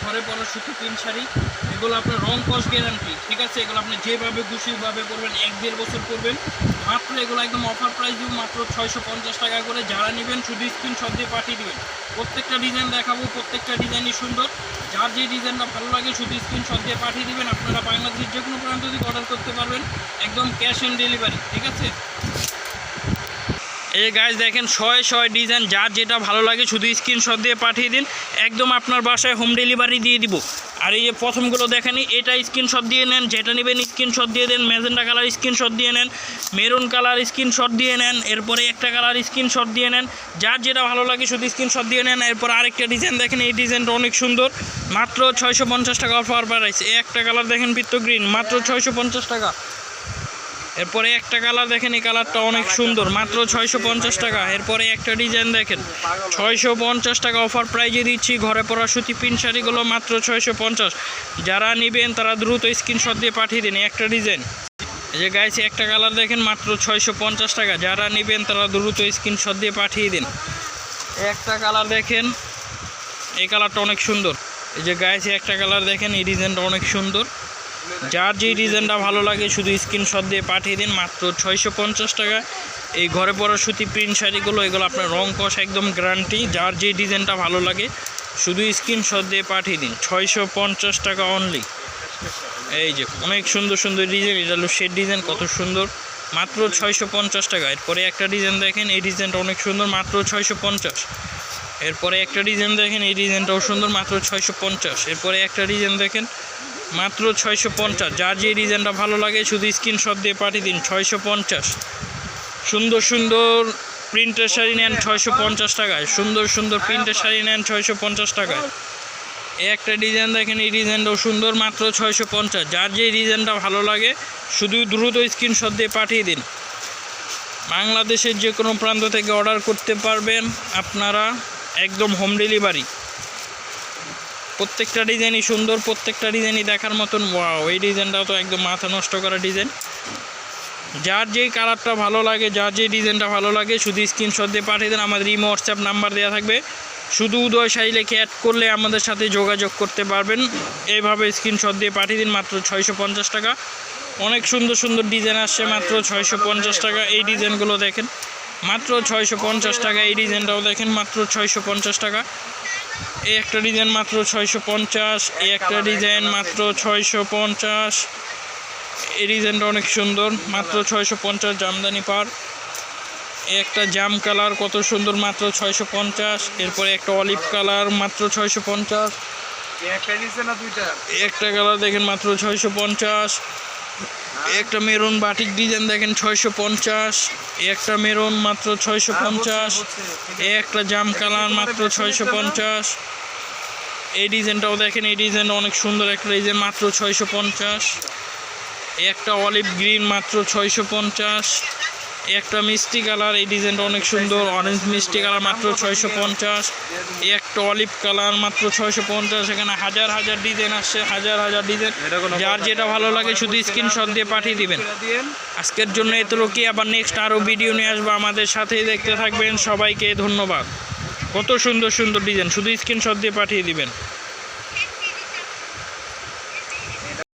ঘরে পরা সুতি প্রিন্ট শাড়ি, এগুলো আপনার রং কস গ্যারান্টি, ঠিক আছে। এগুলো আপনি যেভাবে খুশিভাবে করবেন 1-1.5 বছর করবেন। মাত্র এগুলো একদম অফার প্রাইস দিব, মাত্র 650 টাকা করে। যারা নেবেন শুধু স্ক্রিনশট দিয়ে পাঠিয়ে দেবেন। প্রত্যেকটা ডিজাইন দেখাবো, প্রত্যেকটা ডিজাইনই সুন্দর। যার যে ডিজাইনটা ভালো লাগে শুধু স্ক্রিনশট দিয়ে পাঠিয়ে দেবেন। আপনারা বাংলাদেশের যে কোনো প্রান্ত থেকে অর্ডার করতে পারবেন, একদম ক্যাশ অন ডেলিভারি, ঠিক আছে। এই গাইস দেখেন শয় ডিজাইন, যার যেটা ভালো লাগে শুধু স্ক্রিনশট দিয়ে পাঠিয়ে দিন, একদম আপনার বাসায় হোম ডেলিভারি দিয়ে দিব। আর এই যে প্রথমগুলো দেখেন, এটা স্ক্রিনশট দিয়ে নেন, যেটা নেবেন স্ক্রিনশট দিয়ে দেন। ম্যাজেন্টা কালার স্ক্রিনশট দিয়ে নেন, মেরুন কালার স্ক্রিনশট দিয়ে নেন, এরপরে একটা কালার স্ক্রিনশট দিয়ে নেন। যার যেটা ভালো লাগে শুধু স্ক্রিনশট দিয়ে নেন। এরপর আরেকটা ডিজাইন দেখেন, এই ডিজাইনটা অনেক সুন্দর, মাত্র 650 টাকা অফার প্রাইস। এই একটা কালার দেখেন পিত্ত গ্রিন, মাত্র 650 টাকা। এরপরে একটা কালার দেখেন, এই কালারটা অনেক সুন্দর, মাত্র 650 টাকা। এরপরে একটা ডিজাইন দেখেন 650 টাকা অফার প্রাইজে দিচ্ছি। ঘরে পরা সুতি প্রিন্ট শাড়িগুলো মাত্র 650। যারা নেবেন তারা দ্রুত স্ক্রিনশট দিয়ে পাঠিয়ে দিন। একটা ডিজাইন এই যে গাইস, একটা কালার দেখেন মাত্র 650 টাকা। যারা নেবেন তারা দ্রুত স্ক্রিনশট দিয়ে পাঠিয়ে দিন। একটা কালার দেখেন, এই কালারটা অনেক সুন্দর। এই যে গাইস, একটা কালার দেখেন, এই ডিজাইনটা অনেক সুন্দর। যার যে ডিজাইনটা ভালো লাগে শুধু স্ক্রিনশট দিয়ে পাঠিয়ে দিন, মাত্র 650 টাকা। এই ঘরে পরা সুতি প্রিন্ট শাড়িগুলো, এগুলো আপনার রং কষ একদম গ্যারান্টি। যার যে ডিজাইনটা ভালো লাগে শুধু স্ক্রিনশট দিয়ে পাঠিয়ে দিন, 650 টাকা অনলি। এই যে অনেক সুন্দর সুন্দর ডিজাইন, এটা হলো শেড ডিজাইন, কত সুন্দর, মাত্র 650 টাকা। এরপরে একটা ডিজাইন দেখেন, এই ডিজাইনটা অনেক সুন্দর, মাত্র 650। এরপরে একটা ডিজাইন দেখেন, এই ডিজাইনটাও সুন্দর, মাত্র 650। এরপরে একটা ডিজাইন দেখেন, মাত্র 650। যার যে ডিজাইনটা ভালো লাগে শুধু স্ক্রিনশট দিয়ে পাঠিয়ে দিন, 650। সুন্দর সুন্দর প্রিন্টের শাড়ি নেন 650 টাকায়, সুন্দর সুন্দর প্রিন্টের শাড়ি নেন 650 টাকায়। এই একটা ডিজাইন দেখেন, এই ডিজাইনটাও সুন্দর, মাত্র 650। যার যে ডিজাইনটা ভালো লাগে শুধু দ্রুত স্ক্রিনশট দিয়ে পাঠিয়ে দিন। বাংলাদেশের যে কোনো প্রান্ত থেকে অর্ডার করতে পারবেন আপনারা, একদম হোম ডেলিভারি। প্রত্যেকটা ডিজাইনই সুন্দর, প্রত্যেকটা ডিজাইনই দেখার মতন। ওয়াও, এই ডিজাইনটাও তো একদম মাথা নষ্ট করা ডিজাইন। যার যেই কালারটা ভালো লাগে, যার যেই ডিজাইনটা ভালো লাগে শুধু স্ক্রিনশট দিয়ে পাঠিয়ে দেন। আমাদের ইমো হোয়াটসঅ্যাপ নাম্বার দেওয়া থাকবে, শুধু উদয় শাড়ি লিখে অ্যাড করলে আমাদের সাথে যোগাযোগ করতে পারবেন। এইভাবে স্ক্রিনশট দিয়ে পাঠিয়ে দিন, মাত্র 650 টাকা। অনেক সুন্দর সুন্দর ডিজাইন আসছে, মাত্র 650 টাকা। এই ডিজাইনগুলো দেখেন, মাত্র 650 টাকা। এই ডিজাইনটাও দেখেন, মাত্র 650 টাকা। এই একটা ডিজাইন মাত্র 650। এই একটা ডিজাইন মাত্র 650। এই ডিজাইনটা অনেক সুন্দর, মাত্র 650 জামদানি পার। এই একটা জাম কালার, কত সুন্দর, মাত্র 650। এরপরে একটা অলিভ কালার, মাত্র 650। এই একটা কালার দেখেন, মাত্র 650। একটা মেরুন বাটিক ডিজাইন দেখেন, 650। একটা মেরুন, মাত্র 650। একটা জাম কালার, মাত্র 650। এই ডিজাইনটাও দেখেন, এই ডিজাইনটা অনেক সুন্দর একটা ডিজাইন, মাত্র 650। একটা অলিভ গ্রিন, মাত্র 650। একটা মিষ্টি কালার, এই ডিজাইনটা অনেক সুন্দর, অরেঞ্জ মিষ্টি কালার, মাত্র 650। একটা অলিভ কালার, মাত্র 650। এখানে হাজার হাজার ডিজাইন আসছে, হাজার হাজার ডিজাইন। যার যেটা ভালো লাগে শুধু স্ক্রিনশট দিয়ে পাঠিয়ে দিবেন। আজকের জন্য এতটুকুই, আবার নেক্সট আরও ভিডিও নিয়ে আসবো, আমাদের সাথেই দেখতে থাকবেন। সবাইকে ধন্যবাদ। কত সুন্দর সুন্দর ডিজাইন, শুধু স্ক্রিনশট দিয়ে পাঠিয়ে দিবেন।